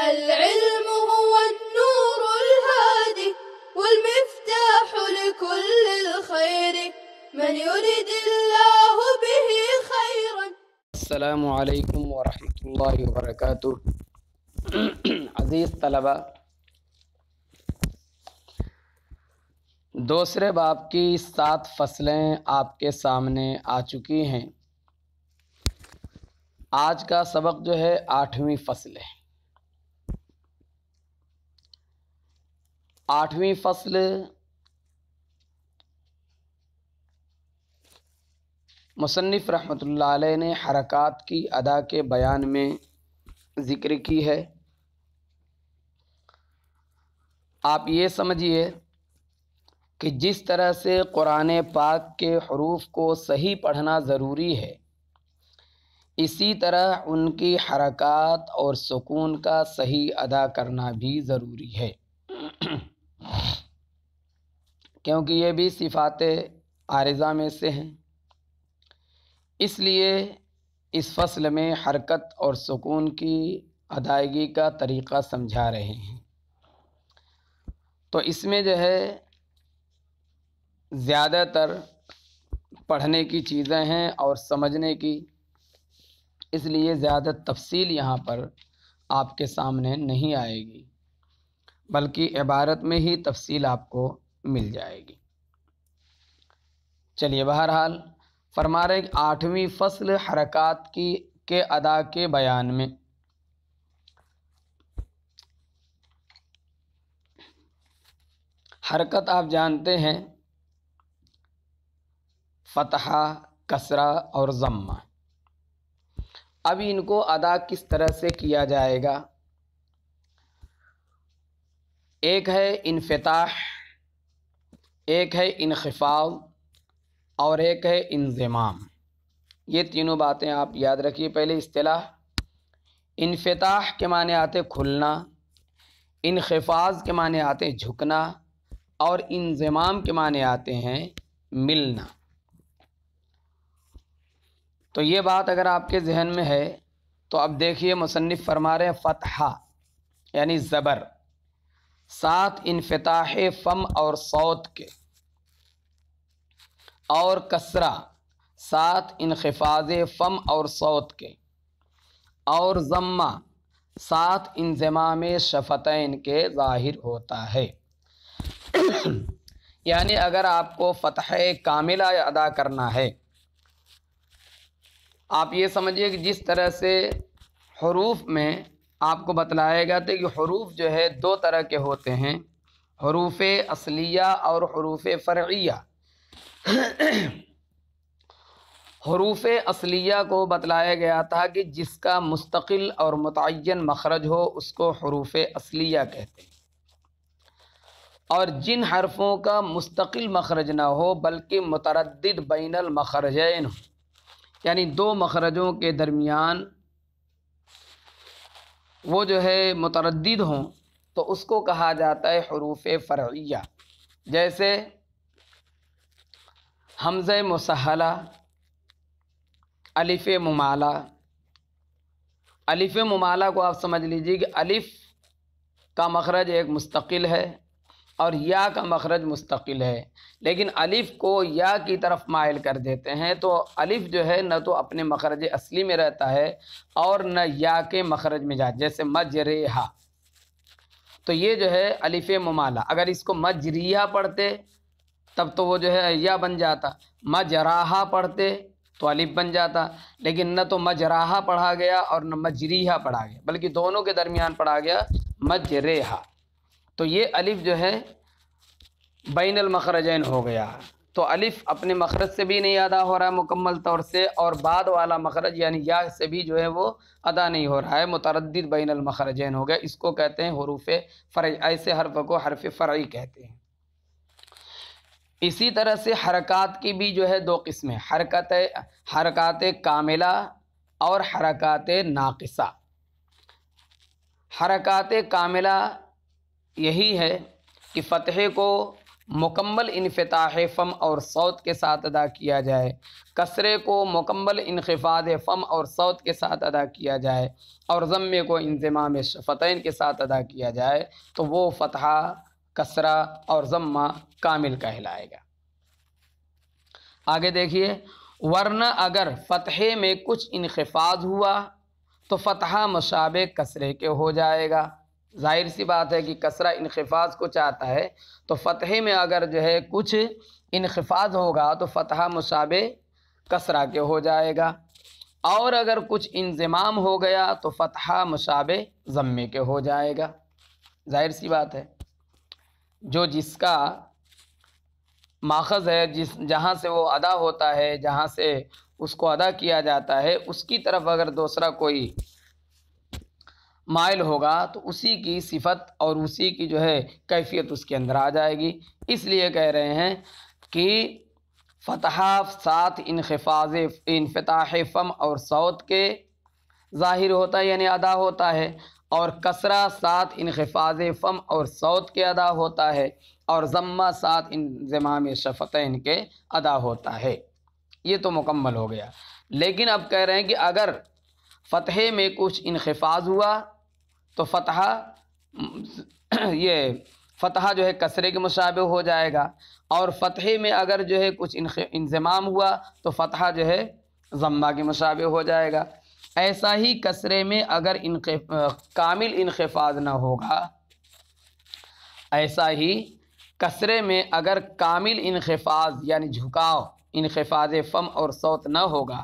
العلم هو النور الهادي والمفتاح لكل الخير من يريد الله به خيرا. السلام علیکم ورحمۃ اللہ وبرکاتہ۔ عزیز طلبہ، دوسرے باب کی 7 فصلیں آپ کے سامنے آ چکی ہیں۔ آج کا سبق جو ہے 8ویں فصل ہے۔ 8ویں فصل مصنف رحمۃ اللہ علیہ نے حرکات کی ادا کے بیان میں ذکر کی ہے۔ آپ یہ سمجھیے کہ جس طرح سے قرآن پاک کے حروف کو صحیح پڑھنا ضروری ہے، اسی طرح ان کی حرکات اور سکون کا صحیح ادا کرنا بھی ضروری ہے، کیونکہ یہ بھی صفات عارضہ میں سے ہیں۔ اس لیے اس فصل میں حرکت اور سکون کی ادائیگی کا طریقہ سمجھا رہے ہیں۔ تو اس میں جو ہے زیادہ تر پڑھنے کی چیزیں ہیں اور سمجھنے کی، اس لیے زیادہ تفصیل یہاں پر آپ کے سامنے نہیں آئے گی، بلکہ عبارت میں ہی تفصیل آپ کو مل جائے گی۔ چلیے، بہرحال فرما رہے کہ 8ویں فصل حرکات کے ادا کے بیان میں۔ حرکت آپ جانتے ہیں فتحہ، کسرہ اور ضمہ۔ اب ان کو ادا کس طرح سے کیا جائے گا؟ ایک ہے انفتاح، ایک ہے انخفاض اور ایک ہے انضمام۔ یہ تینوں باتیں آپ یاد رکھیے۔ پہلے اصطلاح، انفتاح کے معنی آتے کھلنا، انخفاض کے معنی آتے جھکنا، اور انضمام کے معنی آتے ہیں ملنا۔ تو یہ بات اگر آپ کے ذہن میں ہے تو اب دیکھیے، مصنف فرما رہے ہیں فتحہ یعنی زبر، ساتھ انفتاح فم اور صوت کے، اور کسرہ ساتھ انخفاض فم اور صوت کے، اور ضمہ ساتھ انضمام شفتین کے ظاہر ہوتا ہے۔ یعنی اگر آپ کو فتحہ کاملہ ادا کرنا ہے، آپ یہ سمجھیے کہ جس طرح سے حروف میں آپ کو بتلایا گیا تھا کہ حروف جو ہے 2 طرح کے ہوتے ہیں، حروف اصلیہ اور حروف فرعیہ۔ حروف اصلیہ کو بتلایا گیا تھا کہ جس کا مستقل اور متعین مخرج ہو اس کو حروف اصلیہ کہتے ہیں، اور جن حرفوں کا مستقل مخرج نہ ہو بلکہ متردد بین المخرجین ہو، یعنی 2 مخرجوں کے درمیان وہ جو ہے متردد ہوں، تو اس کو کہا جاتا ہے حروف فرعیہ۔ جیسے حمزہ مسہلہ، الف ممالہ۔ الف ممالہ کو آپ سمجھ لیجیے کہ الف کا مخرج ایک مستقل ہے اور یا کا مخرج مستقل ہے، لیکن الف کو یا کی طرف مائل کر دیتے ہیں تو الف جو ہے نہ تو اپنے مخرج اصلی میں رہتا ہے اور نہ یا کے مخرج میں جاتا، جیسے مجریہا۔ تو یہ جو ہے الف ممالہ، اگر اس کو مجریہا پڑھتے تب تو وہ جو ہے یا بن جاتا، مجراہا پڑھتے تو الف بن جاتا، لیکن نہ تو مجراہا پڑھا گیا اور نہ مجریہا پڑھا گیا، بلکہ دونوں کے درمیان پڑھا گیا مجریہا۔ تو یہ الف جو ہے بین المخرجین ہو گیا، تو الف اپنے مخرج سے بھی نہیں ادا ہو رہا ہے مکمل طور سے، اور بعد والا مخرج یعنی یا سے بھی جو ہے وہ ادا نہیں ہو رہا ہے، متردد بین المخرجین ہو گیا۔ اس کو کہتے ہیں حروف فرعی، ایسے حرف کو حرف فرعی کہتے ہیں۔ اسی طرح سے حرکات کی بھی جو ہے 2 قسمیں، حرکات کاملہ اور حرکات ناقصہ۔ حرکات کاملہ یہی ہے کہ فتحے کو مکمل انفتاح فم اور صوت کے ساتھ ادا کیا جائے، کسرے کو مکمل انخفاض فم اور صوت کے ساتھ ادا کیا جائے، اور ضمے کو انضمام شفتین کے ساتھ ادا کیا جائے تو وہ فتحہ، کسرہ اور ضمہ کامل کہلائے گا۔ آگے دیکھیے، ورنہ اگر فتحے میں کچھ انخفاض ہوا تو فتحہ مشابہ کسرے کے ہو جائے گا۔ ظاہر سی بات ہے کہ کسرہ انخفاض کو چاہتا ہے، تو فتحے میں اگر جو ہے کچھ انخفاض ہوگا تو فتحہ مشابہ کسرہ کے ہو جائے گا، اور اگر کچھ انضمام ہو گیا تو فتحہ مشابہ ضمے کے ہو جائے گا۔ ظاہر سی بات ہے، جو جس کا ماخذ ہے، جہاں سے وہ ادا ہوتا ہے، جہاں سے اس کو ادا کیا جاتا ہے، اس کی طرف اگر دوسرا کوئی مائل ہوگا تو اسی کی صفت اور اسی کی جو ہے کیفیت اس کے اندر آ جائے گی۔ اس لیے کہہ رہے ہیں کہ فتحہ ساتھ انفتاح فم اور صوت کے ظاہر ہوتا ہے، یعنی ادا ہوتا ہے، اور کسرہ ساتھ انخفاض فم اور صوت کے ادا ہوتا ہے، اور ضمہ ساتھ انضمام شفتین کے ادا ہوتا ہے۔ یہ تو مکمل ہو گیا۔ لیکن اب کہہ رہے ہیں کہ اگر فتحے میں کچھ انخفاض ہوا تو فتحہ جو ہے کسرے کے مشابہ ہو جائے گا، اور فتحے میں اگر جو ہے کچھ انضمام ہوا تو فتحہ جو ہے ضمہ کے مشابہ ہو جائے گا۔ ایسا ہی کسرے میں اگر کامل انخفاض نہ ہوگا، ایسا ہی کسرے میں اگر کامل انخفاض یعنی جھکاؤ، انخفاض فم اور صوت نہ ہوگا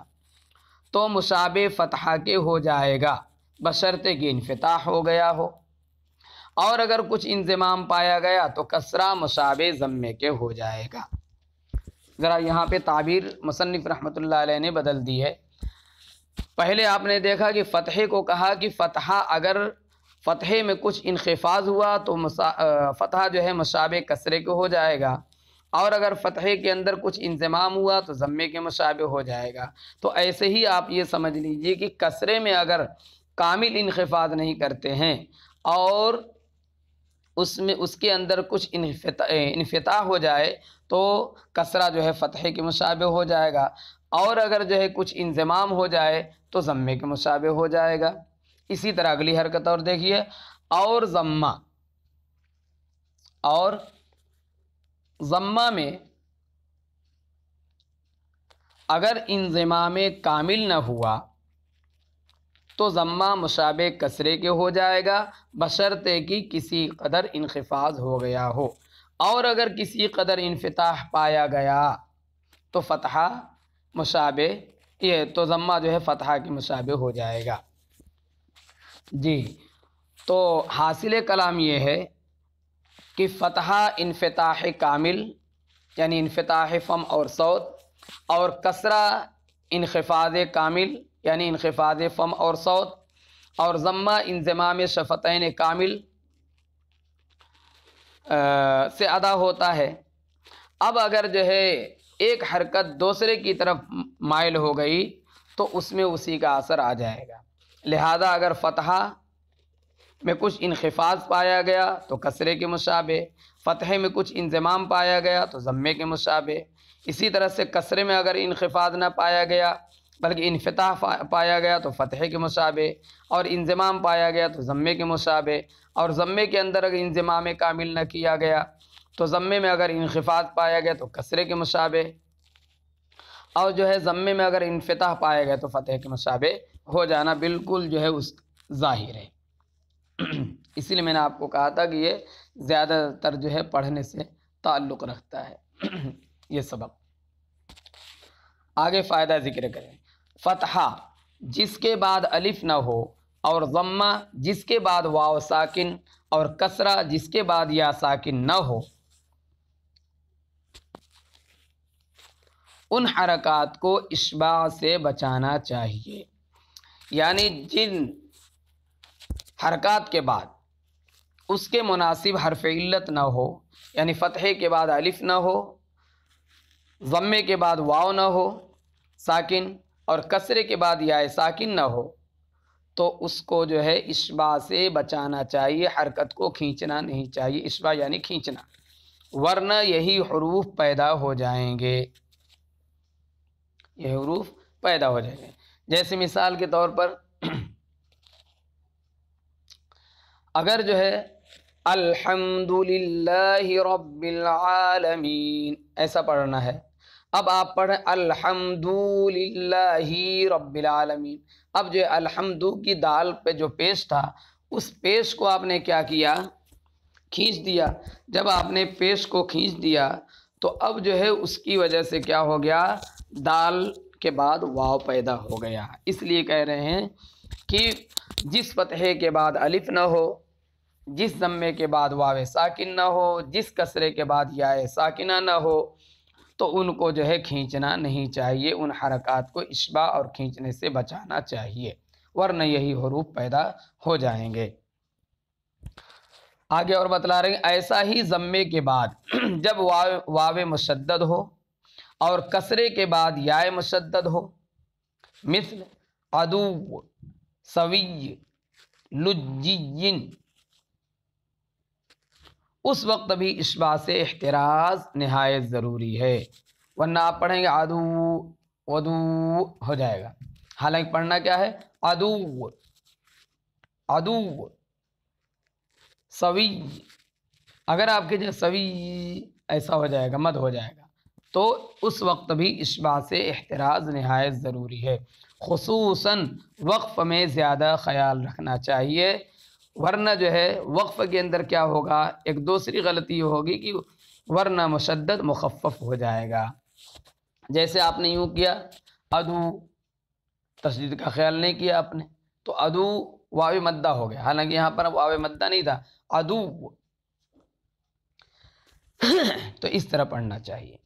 تو مشابہ فتحہ کے ہو جائے گا، بشرطے کہ انفتاح ہو گیا ہو، اور اگر کچھ انضمام پایا گیا تو کسرہ مشابہ ضمے کے ہو جائے گا۔ ذرا یہاں پہ تعبیر مصنف رحمۃ اللہ علیہ نے بدل دی ہے۔ پہلے آپ نے دیکھا کہ فتحے کو کہا کہ فتحہ اگر فتحے میں کچھ انخفاض ہوا تو فتحہ جو ہے مشابہ کسرے کے ہو جائے گا، اور اگر فتحے کے اندر کچھ انضمام ہوا تو ضمے کے مشابہ ہو جائے گا۔ تو ایسے ہی آپ یہ سمجھ لیجئے کہ کسرے میں اگر کامل انخفاض نہیں کرتے ہیں اور اس کے اندر کچھ انفتاح ہو جائے تو کسرہ جو ہے فتحے کے مشابہ ہو جائے گا، اور اگر جو ہے کچھ انضمام ہو جائے تو ضمے کے مشابہ ہو جائے گا۔ اسی طرح اگلی حرکت اور دیکھیے، اور ضمہ میں اگر انضمام کامل نہ ہوا تو ضمہ مشابہ کسرے کے ہو جائے گا، بشرطے کہ کسی قدر انخفاض ہو گیا ہو، اور اگر کسی قدر انفتاح پایا گیا تو فتحہ مشابہ تو ضمہ جو ہے فتحہ کے مشابہ ہو جائے گا۔ جی، تو حاصل کلام یہ ہے کہ فتحہ انفتاح کامل یعنی انفتاح فم اور صوت، اور کسرہ انخفاض کامل یعنی انخفاض فم اور صوت، اور ضمہ انضمام شفتین کامل سے ادا ہوتا ہے۔ اب اگر جو ہے ایک حرکت دوسرے کی طرف مائل ہو گئی تو اس میں اسی کا اثر آ جائے گا۔ لہذا اگر فتحہ میں کچھ انخفاض پایا گیا تو کسرے کے مشابہ، فتحے میں کچھ انضمام پایا گیا تو ضمے کے مشابہ، اسی طرح سے کسرے میں اگر انخفاض نہ پایا گیا بلکہ انفتاح پایا گیا تو فتحے کے مشابہ، اور انضمام پایا گیا تو ضمے کے مشابہ، اور ضمے کے اندر اگر انضمام کامل نہ کیا گیا تو ضمے میں اگر انخفاض پایا گیا تو کسرے کے مشابہ، اور جو ہے ضمے میں اگر انفتاح پایا گیا تو فتح کے مشابہ ہو جانا بالکل جو ہے اس ظاہر ہے۔ اسی لیے میں نے آپ کو کہا تھا کہ یہ زیادہ تر جو ہے پڑھنے سے تعلق رکھتا ہے یہ سبق۔ آگے فائدہ ذکر کریں۔ فتحہ جس کے بعد الف نہ ہو، اور ضمہ جس کے بعد واو ساکن، اور کسرہ جس کے بعد یا ساکن نہ ہو، ان حرکات کو اشباع سے بچانا چاہیے۔ یعنی جن حرکات کے بعد اس کے مناسب حرف علت نہ ہو، یعنی فتحے کے بعد الف نہ ہو، ضمے کے بعد واو نہ ہو ساکن، اور کسرے کے بعد یا ساکن نہ ہو، تو اس کو جو ہے اشباع سے بچانا چاہیے، حرکت کو کھینچنا نہیں چاہیے۔ اشباع یعنی کھینچنا۔ ورنہ یہی حروف پیدا ہو جائیں گے، یہ حروف پیدا ہو جائیں گے۔ جیسے مثال کے طور پر اگر جو ہے الحمدللہ رب العالمین ایسا پڑھنا ہے، اب آپ پڑھیں الحمدللہ رب العالمین، اب جو الحمد کی دال پہ جو پیش تھا اس پیش کو آپ نے کیا کیا، کھینچ دیا۔ جب آپ نے پیش کو کھینچ دیا تو اب جو ہے اس کی وجہ سے کیا ہو گیا، دال کے بعد واو پیدا ہو گیا۔ اس لیے کہہ رہے ہیں کہ جس فتحے کے بعد الف نہ ہو، جس ضمے کے بعد واو ساکن نہ ہو، جس کسرے کے بعد یا ساکنہ نہ ہو، تو ان کو جو ہے کھینچنا نہیں چاہیے، ان حرکات کو اشباع اور کھینچنے سے بچانا چاہیے، ورنہ یہی حروف پیدا ہو جائیں گے۔ آگے اور بتلا رہے ہیں ایسا ہی ضمے کے بعد جب واو مشدد ہو اور کسرے کے بعد یا مشدد ہو، مثل عدو، سوی، لجین، اس وقت بھی اشباع سے احتراز نہایت ضروری ہے، ورنہ آپ پڑھیں گے عدو ودو ہو جائے گا، حالانکہ پڑھنا کیا ہے عدو، عدو، سوی، اگر آپ کے جو سوی ایسا ہو جائے گا، مد ہو جائے گا، تو اس وقت بھی اشباع سے احتراز نہایت ضروری ہے، خصوصاً وقف میں زیادہ خیال رکھنا چاہیے، ورنہ جو ہے وقف کے اندر کیا ہوگا، ایک دوسری غلطی ہوگی کہ ورنہ مشدد مخفف ہو جائے گا۔ جیسے آپ نے یوں کیا ادو، تشدید کا خیال نہیں کیا آپ نے، تو ادو واو مدہ ہو گیا، حالانکہ یہاں پر واو مدہ نہیں تھا، ادو، تو اس طرح پڑھنا چاہیے۔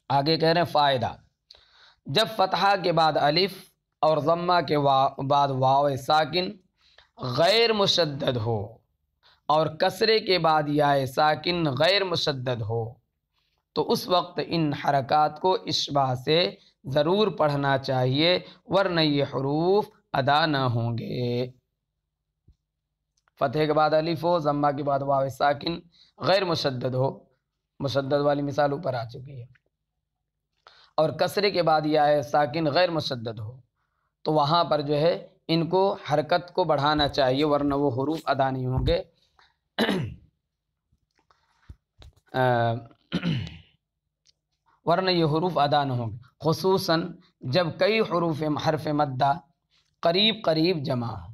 آگے کہہ رہے ہیں فائدہ، جب فتحہ کے بعد الف اور ضمہ کے بعد واو ساکن غیر مشدد ہو اور کسرے کے بعد یا ساکن غیر مشدد ہو تو اس وقت ان حرکات کو اشباع سے ضرور پڑھنا چاہیے، ورنہ یہ حروف ادا نہ ہوں گے۔ فتح کے بعد الف ہو، ضمہ کے بعد واو ساکن غیر مشدد ہو، مشدد والی مثال اوپر آ چکی ہے، اور کسرے کے بعد یا ساکن غیر مشدد ہو تو وہاں پر جو ہے ان کو حرکت کو بڑھانا چاہیے، ورنہ وہ حروف ادا نہیں ہوں گے۔ ورنہ یہ حروف ادا نہ ہوں گے، خصوصاً جب کئی حروف حرف مدہ قریب قریب جمع ہوں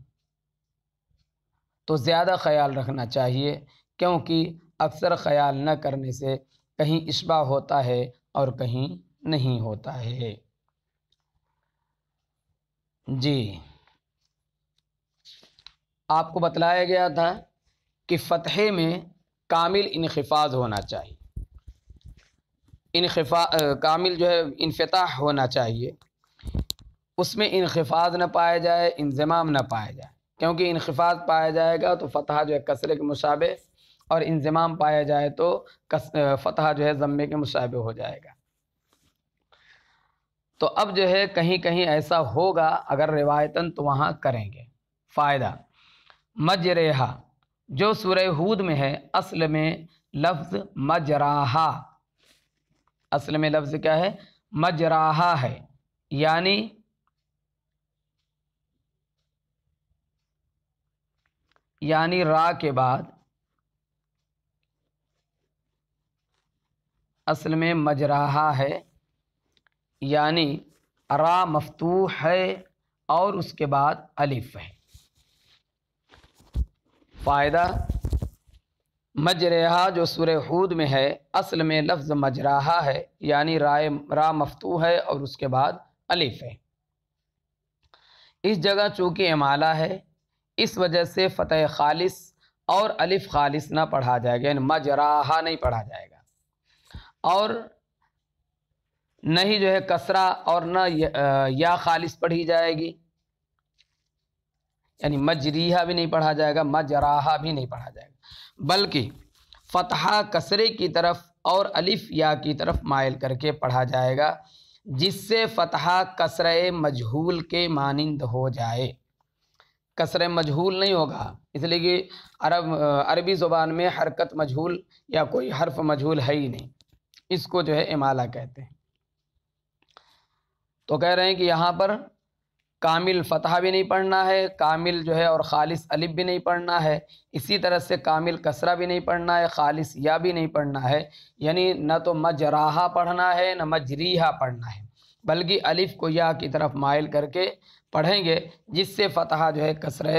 تو زیادہ خیال رکھنا چاہیے، کیونکہ اکثر خیال نہ کرنے سے کہیں اشباع ہوتا ہے اور کہیں نہیں ہوتا ہے۔ جی، آپ کو بتلایا گیا تھا کہ فتحے میں کامل انخفاض ہونا چاہیے، کامل جو ہے انفتاح ہونا چاہیے، اس میں انخفاض نہ پایا جائے، انضمام نہ پایا جائے، کیونکہ انخفاض پایا جائے گا تو فتحہ جو ہے کسرے کے مشابہ، اور انضمام پایا جائے تو فتحہ جو ہے ضمے کے مشابہ ہو جائے گا۔ تو اب جو ہے کہیں کہیں ایسا ہوگا اگر روایتاً تو وہاں کریں گے۔ فائدہ، مجرحہ جو سورہ ہود میں ہے، اصل میں لفظ مجراحہ، اصل میں لفظ کیا ہے مجراحہ ہے، یعنی را کے بعد اصل میں مجراحہ ہے، یعنی را مفتوح ہے اور اس کے بعد الف ہے۔ فائدہ، مجرحہ جو سورہ ہود میں ہے، اصل میں لفظ مجراحہ ہے، یعنی را مفتوح ہے اور اس کے بعد الف ہے۔ اس جگہ چونکہ امالہ ہے، اس وجہ سے فتح خالص اور الف خالص نہ پڑھا جائے گا، یعنی مجراحہ نہیں پڑھا جائے گا، اور نہ ہی جو ہے کسرہ اور نہ یا خالص پڑھی جائے گی، یعنی مجریحہ بھی نہیں پڑھا جائے گا، مجراحہ بھی نہیں پڑھا جائے گا، بلکہ فتحہ کسرے کی طرف اور الف یا کی طرف مائل کر کے پڑھا جائے گا، جس سے فتحہ کسرہ مجہول کے مانند ہو جائے۔ کسر مجہول نہیں ہوگا، اس لیے کہ عربی زبان میں حرکت مجہول یا کوئی حرف مجہول ہے ہی نہیں، اس کو جو ہے امالہ کہتے ہیں۔ تو کہہ رہے ہیں کہ یہاں پر کامل فتحہ بھی نہیں پڑھنا ہے، کامل جو ہے اور خالص الف بھی نہیں پڑھنا ہے، اسی طرح سے کامل کسرہ بھی نہیں پڑھنا ہے، خالص یا بھی نہیں پڑھنا ہے، یعنی نہ تو مجراہا پڑھنا ہے نہ مجریہا پڑھنا ہے، بلکہ الف کو یا کی طرف مائل کر کے پڑھیں گے، جس سے فتحہ جو ہے کسرہ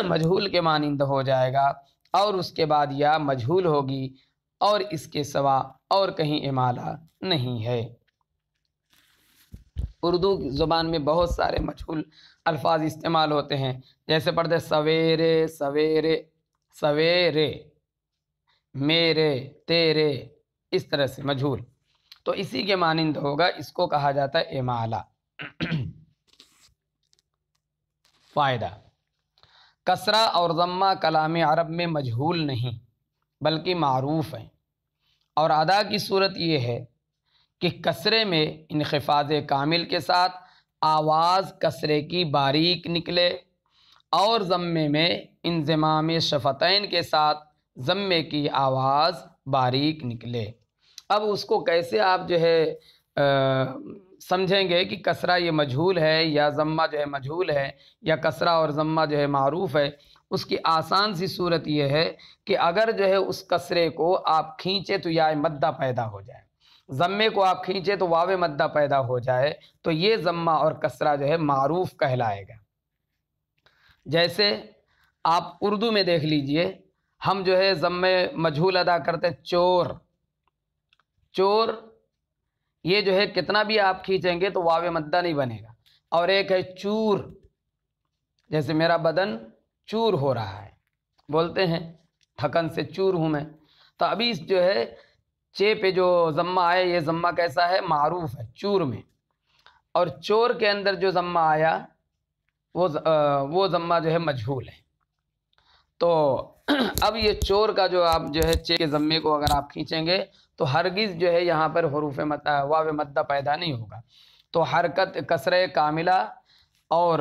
مجہول کے مانند ہو جائے گا، اور اس کے بعد یا مجہول ہوگی، اور اس کے سوا اور کہیں امالہ نہیں ہے۔ اردو زبان میں بہت سارے مجہول الفاظ استعمال ہوتے ہیں، جیسے پڑھتے سویرے، سویرے، سویرے، میرے، تیرے، اس طرح سے مجہول، تو اسی کے مانند ہوگا، اس کو کہا جاتا ہے امالہ۔ فائدہ: کسرہ اور ضمہ کلام عرب میں مجہول نہیں بلکہ معروف ہیں، اور ادا کی صورت یہ ہے کہ کسرے میں انخفاض کامل کے ساتھ آواز کسرے کی باریک نکلے، اور ضمے میں انضمام شفتین کے ساتھ ضمے کی آواز باریک نکلے۔ اب اس کو کیسے آپ جو ہے سمجھیں گے کہ کسرہ یہ مجہول ہے یا ضمہ جو ہے مجہول ہے یا کسرہ اور ضمہ جو ہے معروف ہے، اس کی آسان سی صورت یہ ہے کہ اگر جو ہے اس کسرے کو آپ کھینچے تو یا مدہ پیدا ہو جائے، ضمے کو آپ کھینچے تو واو مدہ پیدا ہو جائے، تو یہ ضمہ اور کسرہ جو ہے معروف کہلائے گا۔ جیسے آپ اردو میں دیکھ لیجئے، ہم جو ہے ضمے مجہول ادا کرتے چور، چور، یہ جو ہے کتنا بھی آپ کھینچیں گے تو واو مدہ نہیں بنے گا۔ اور ایک ہے چور، جیسے میرا بدن چور ہو رہا ہے، بولتے ہیں تھکن سے چور ہوں میں، تو ابھی جو ہے چے پہ جو ضمہ آیا یہ ضمہ کیسا ہے؟ معروف ہے، چور میں، اور چور کے اندر جو ضمہ آیا وہ ضمہ جو ہے مجہول ہے۔ تو اب یہ چور کا جو آپ جو ہے چے کے ضمے کو اگر آپ کھینچیں گے تو ہرگز جو ہے یہاں پر حروف واو مدہ پیدا نہیں ہوگا، تو حرکت کسرہ کاملہ اور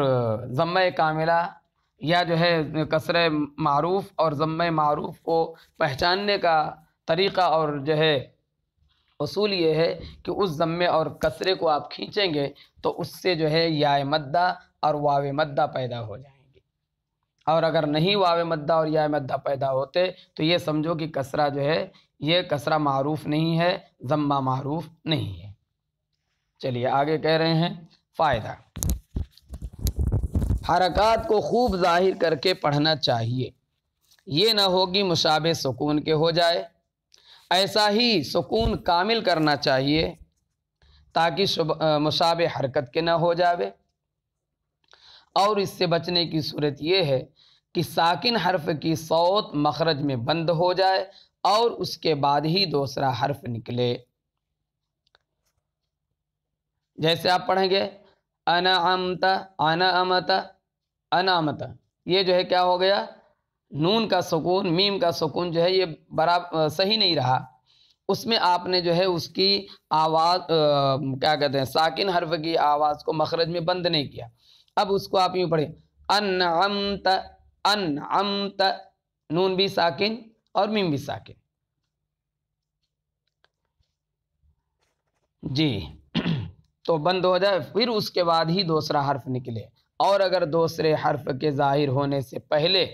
ضمہ کاملہ یا جو ہے کسرہ معروف اور ضمہ معروف کو پہچاننے کا طریقہ اور جو ہے اصول یہ ہے کہ اس ضمے اور کسرے کو آپ کھینچیں گے تو اس سے جو ہے یا مدہ اور واو مدہ پیدا ہو جائیں گے، اور اگر نہیں واو مدہ اور یا مدہ پیدا ہوتے تو یہ سمجھو کہ کسرہ جو ہے یہ کسرہ معروف نہیں ہے، ضمہ معروف نہیں ہے۔ چلیے آگے کہہ رہے ہیں فائدہ: حرکات کو خوب ظاہر کر کے پڑھنا چاہیے، یہ نہ ہو کہ مشابہ سکون کے ہو جائے، ایسا ہی سکون کامل کرنا چاہیے تاکہ مشابہ حرکت کے نہ ہو جاوے، اور اس سے بچنے کی صورت یہ ہے کہ ساکن حرف کی صوت مخرج میں بند ہو جائے اور اس کے بعد ہی دوسرا حرف نکلے۔ جیسے آپ پڑھیں گے انعمت، انعمت، انعمت، یہ جو ہے کیا ہو گیا؟ نون کا سکون، میم کا سکون جو ہے یہ برابر صحیح نہیں رہا، اس میں آپ نے جو ہے اس کی آواز کیا کہتے ہیں ساکن حرف کی آواز کو مخرج میں بند نہیں کیا۔ اب اس کو آپ یوں پڑھیں انعمت، انعمت، نون بھی ساکن اور میم بھی ساکن، جی تو بند ہو جائے، پھر اس کے بعد ہی دوسرا حرف نکلے، اور اگر دوسرے حرف کے ظاہر ہونے سے پہلے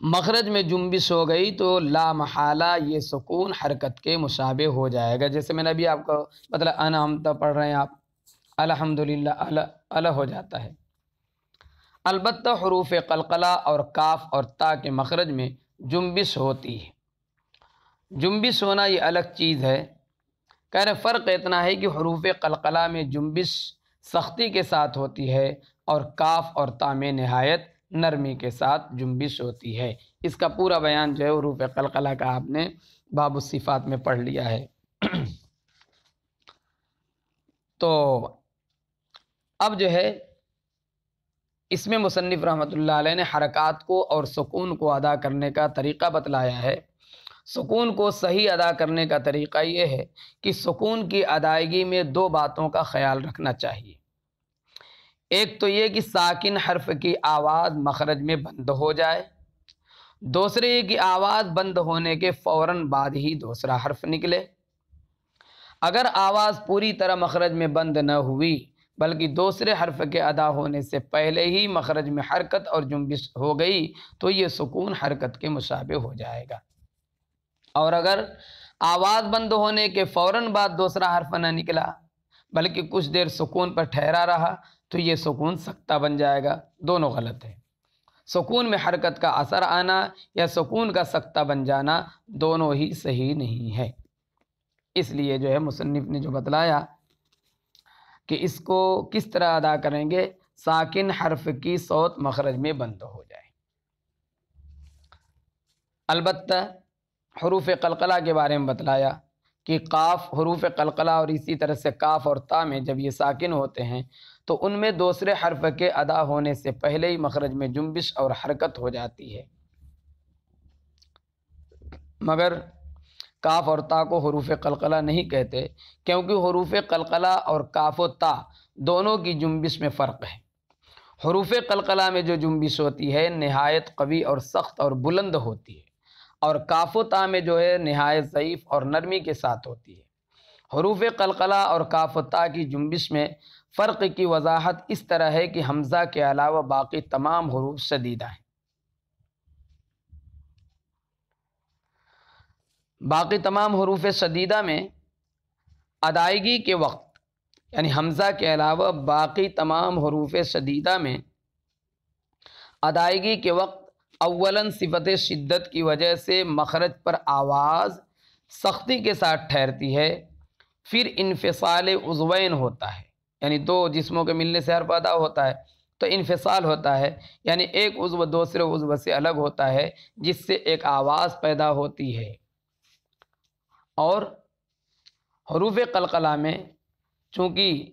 مخرج میں جنبش ہو گئی تو لا محالہ یہ سکون حرکت کے مشابہ ہو جائے گا۔ جیسے میں نے ابھی آپ کو مطلب انعمت پڑھ رہے ہیں آپ، الحمدللہ، الہ ہو جاتا ہے۔ البتہ حروف قلقلہ اور کاف اور تا کے مخرج میں جنبش ہوتی ہے، جنبش ہونا یہ الگ چیز ہے۔ کہہ رہے فرق اتنا ہے کہ حروف قلقلہ میں جنبش سختی کے ساتھ ہوتی ہے اور کاف اور تا میں نہایت نرمی کے ساتھ جنبش ہوتی ہے۔ اس کا پورا بیان جو ہے حروف قلقلہ کا آپ نے باب الصفات میں پڑھ لیا ہے۔ تو اب جو ہے اس میں مصنف رحمۃ اللہ علیہ نے حرکات کو اور سکون کو ادا کرنے کا طریقہ بتلایا ہے۔ سکون کو صحیح ادا کرنے کا طریقہ یہ ہے کہ سکون کی ادائیگی میں دو باتوں کا خیال رکھنا چاہیے۔ ایک تو یہ کہ ساکن حرف کی آواز مخرج میں بند ہو جائے، دوسرے یہ کہ آواز بند ہونے کے فوراً بعد ہی دوسرا حرف نکلے۔ اگر آواز پوری طرح مخرج میں بند نہ ہوئی بلکہ دوسرے حرف کے ادا ہونے سے پہلے ہی مخرج میں حرکت اور جنبش ہو گئی تو یہ سکون حرکت کے مشابہ ہو جائے گا، اور اگر آواز بند ہونے کے فوراً بعد دوسرا حرف نہ نکلا بلکہ کچھ دیر سکون پر ٹھہرا رہا تو یہ سکون سکتہ بن جائے گا۔ دونوں غلط ہے، سکون میں حرکت کا اثر آنا یا سکون کا سکتہ بن جانا دونوں ہی صحیح نہیں ہے۔ اس لیے جو ہے مصنف نے جو بتلایا کہ اس کو کس طرح ادا کریں گے، ساکن حرف کی صوت مخرج میں بند ہو جائے۔ البتہ حروف قلقلہ کے بارے میں بتلایا کہ قاف حروف قلقلہ اور اسی طرح سے کاف اور تا میں جب یہ ساکن ہوتے ہیں تو ان میں دوسرے حرف کے ادا ہونے سے پہلے ہی مخرج میں جنبش اور حرکت ہو جاتی ہے، مگر کاف اور تا کو حروف قلقلہ نہیں کہتے کیونکہ حروف قلقلہ اور کاف و تا دونوں کی جنبش میں فرق ہے۔ حروف قلقلہ میں جو جنبش ہوتی ہے نہایت قوی اور سخت اور بلند ہوتی ہے، اور کاف و تا میں جو ہے نہایت ضعیف اور نرمی کے ساتھ ہوتی ہے۔ حروف قلقلہ اور کاف و تا کی جنبش میں فرق کی وضاحت اس طرح ہے کہ حمزہ کے علاوہ باقی تمام حروف شدیدہ ہیں۔ باقی تمام حروف شدیدہ میں ادائیگی کے وقت، یعنی حمزہ کے علاوہ باقی تمام حروف شدیدہ میں ادائیگی کے وقت اولاً صفت شدت کی وجہ سے مخرج پر آواز سختی کے ساتھ ٹھہرتی ہے، پھر انفصال عضوین ہوتا ہے، یعنی دو جسموں کے ملنے سے حرف ادا ہوتا ہے تو انفصال ہوتا ہے، یعنی ایک عضو دوسرے عضو سے الگ ہوتا ہے جس سے ایک آواز پیدا ہوتی ہے۔ اور حروف قلقلہ میں چونکہ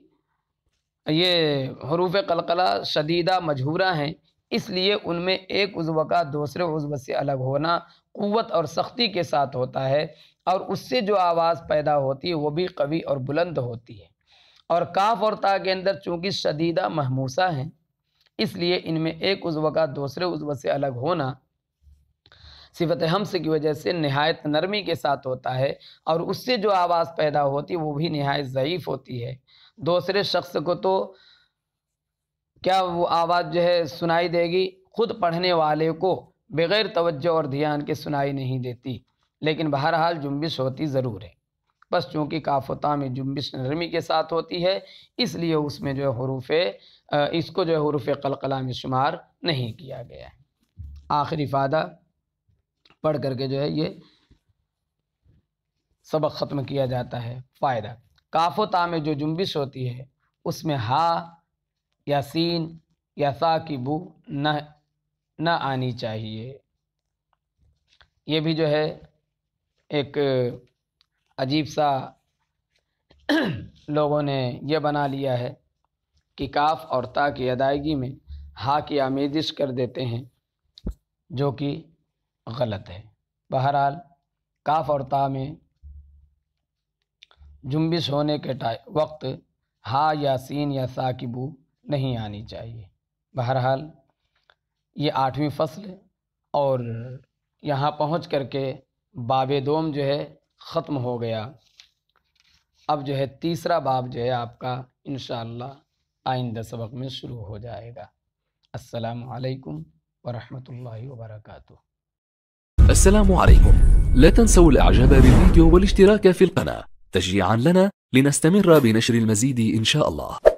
یہ حروف قلقلہ شدیدہ مجہورہ ہیں اس لیے ان میں ایک عضو کا دوسرے عضو سے الگ ہونا قوت اور سختی کے ساتھ ہوتا ہے، اور اس سے جو آواز پیدا ہوتی ہے وہ بھی قوی اور بلند ہوتی ہے۔ اور کاف اور تا کے اندر چونکہ شدیدہ محموسہ ہیں اس لیے ان میں ایک عضو کا دوسرے عضو سے الگ ہونا صفت حمس کی وجہ سے نہایت نرمی کے ساتھ ہوتا ہے، اور اس سے جو آواز پیدا ہوتی ہے وہ بھی نہایت ضعیف ہوتی ہے۔ دوسرے شخص کو تو کیا وہ آواز جو ہے سنائی دے گی، خود پڑھنے والے کو بغیر توجہ اور دھیان کے سنائی نہیں دیتی، لیکن بہرحال جنبش ہوتی ضرور ہے۔ بس چونکہ کاف و تا میں جنبش نرمی کے ساتھ ہوتی ہے اس لیے اس میں جو ہے اس کو جو ہے حروف قلقلہ میں شمار نہیں کیا گیا ہے۔ آخری فائدہ پڑھ کر کے جو ہے یہ سبق ختم کیا جاتا ہے۔ فائدہ، کاف و تا میں جو جنبش ہوتی ہے اس میں ہا یا سین یا سا کی بو نہ آنی چاہیے۔ یہ بھی جو ہے ایک عجیب سا لوگوں نے یہ بنا لیا ہے کہ کاف اور تا کی ادائیگی میں ہا کی آمیزش کر دیتے ہیں، جو کہ غلط ہے۔ بہرحال کاف اور تا میں جنبش ہونے کے وقت ہا یا سین یا سا کی بو نہیں آنی چاہیے۔ بہرحال یہ 8ویں فصل اور یہاں پہنچ کر کے باب دوم جو ہے ختم ہو گیا۔ اب جو ہے تیسرا باب جو ہے آپ کا انشاءاللہ آئندہ سبق میں شروع ہو جائے گا۔ السلام علیکم ورحمۃ اللہ وبرکاتہ۔ السلام عليكم، لا تنسوا الاعجاب بالفيديو والاشتراك في القناة تشجيعا لنا لنستمر بنشر المزيد إن شاء الله.